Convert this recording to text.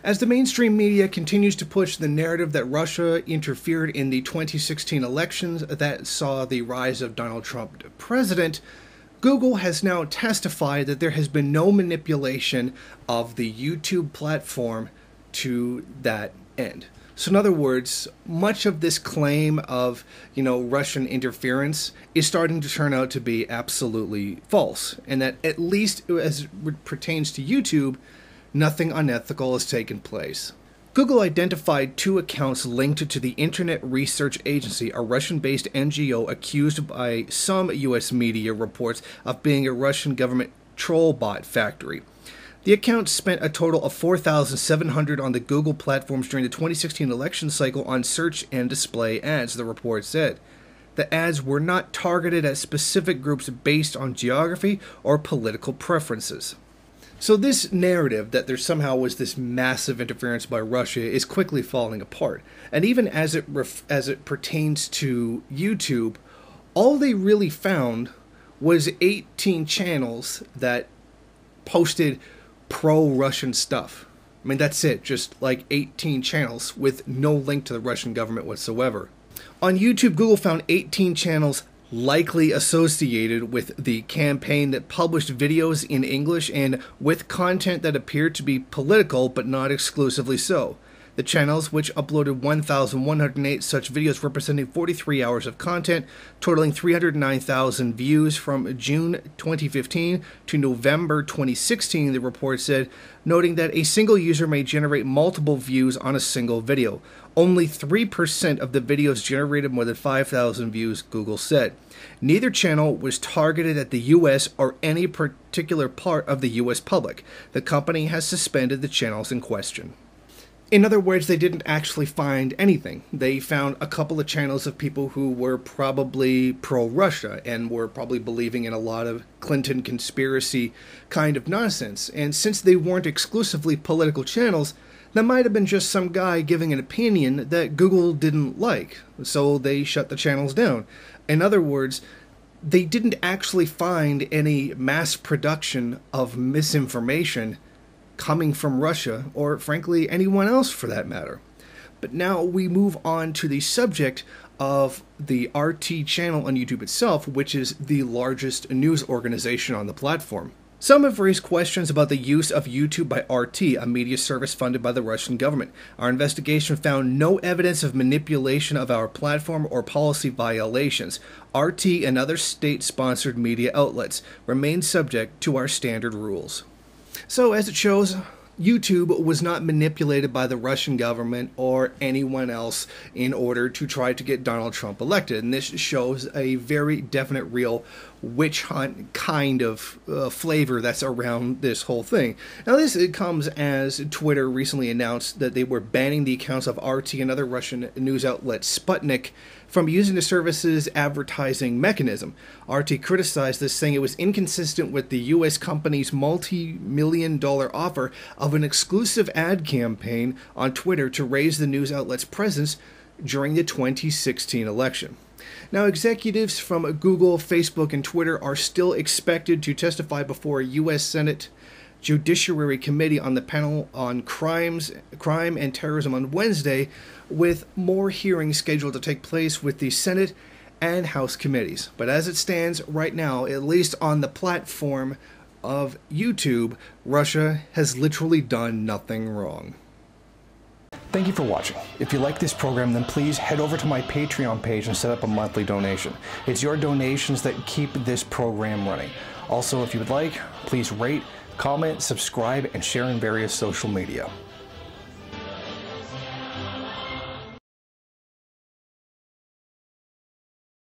As the mainstream media continues to push the narrative that Russia interfered in the 2016 elections that saw the rise of Donald Trump to president, Google has now testified that there has been no manipulation of the YouTube platform to that end. So in other words, much of this claim of, Russian interference is starting to turn out to be absolutely false, and that at least as it pertains to YouTube, nothing unethical has taken place. Google identified 2 accounts linked to the Internet Research Agency, a Russian-based NGO accused by some U.S. media reports of being a Russian government troll bot factory. The account spent a total of 4,700 on the Google platforms during the 2016 election cycle on search and display ads, the report said. The ads were not targeted at specific groups based on geography or political preferences. So this narrative that there somehow was this massive interference by Russia is quickly falling apart. And even as it pertains to YouTube, all they really found was 18 channels that posted pro-Russian stuff. I mean, that's it. Just like 18 channels with no link to the Russian government whatsoever. On YouTube, Google found 18 channels likely associated with the campaign that published videos in English and with content that appeared to be political but not exclusively so. The channels, which uploaded 1,108 such videos representing 43 hours of content, totaling 309,000 views from June 2015 to November 2016, the report said, noting that a single user may generate multiple views on a single video. Only 3% of the videos generated more than 5,000 views, Google said. Neither channel was targeted at the U.S. or any particular part of the U.S. public. The company has suspended the channels in question. In other words, they didn't actually find anything. They found a couple of channels of people who were probably pro-Russia and were probably believing in a lot of Clinton conspiracy kind of nonsense. And since they weren't exclusively political channels, that might have been just some guy giving an opinion that Google didn't like, so they shut the channels down. In other words, they didn't actually find any mass production of misinformation coming from Russia, or frankly anyone else for that matter. But now we move on to the subject of the RT channel on YouTube itself, which is the largest news organization on the platform. Some have raised questions about the use of YouTube by RT, a media service funded by the Russian government. Our investigation found no evidence of manipulation of our platform or policy violations. RT and other state-sponsored media outlets remain subject to our standard rules. So, as it shows, YouTube was not manipulated by the Russian government or anyone else in order to try to get Donald Trump elected. And this shows a very definite, real witch hunt kind of flavor that's around this whole thing. Now, this comes as Twitter recently announced that they were banning the accounts of RT and other Russian news outlet Sputnik from using the service's advertising mechanism. RT criticized this, saying it was inconsistent with the U.S. company's multi-million-dollar offer of an exclusive ad campaign on Twitter to raise the news outlet's presence during the 2016 election. Now, executives from Google, Facebook, and Twitter are still expected to testify before a U.S. Senate Judiciary Committee on the panel on crime and terrorism on Wednesday, with more hearings scheduled to take place with the Senate and House committees. But as it stands right now, at least on the platform of YouTube, Russia has literally done nothing wrong. Thank you for watching. If you like this program, then please head over to my Patreon page and set up a monthly donation. It's your donations that keep this program running. Also, if you would like, please rate, comment, subscribe, and share in various social media.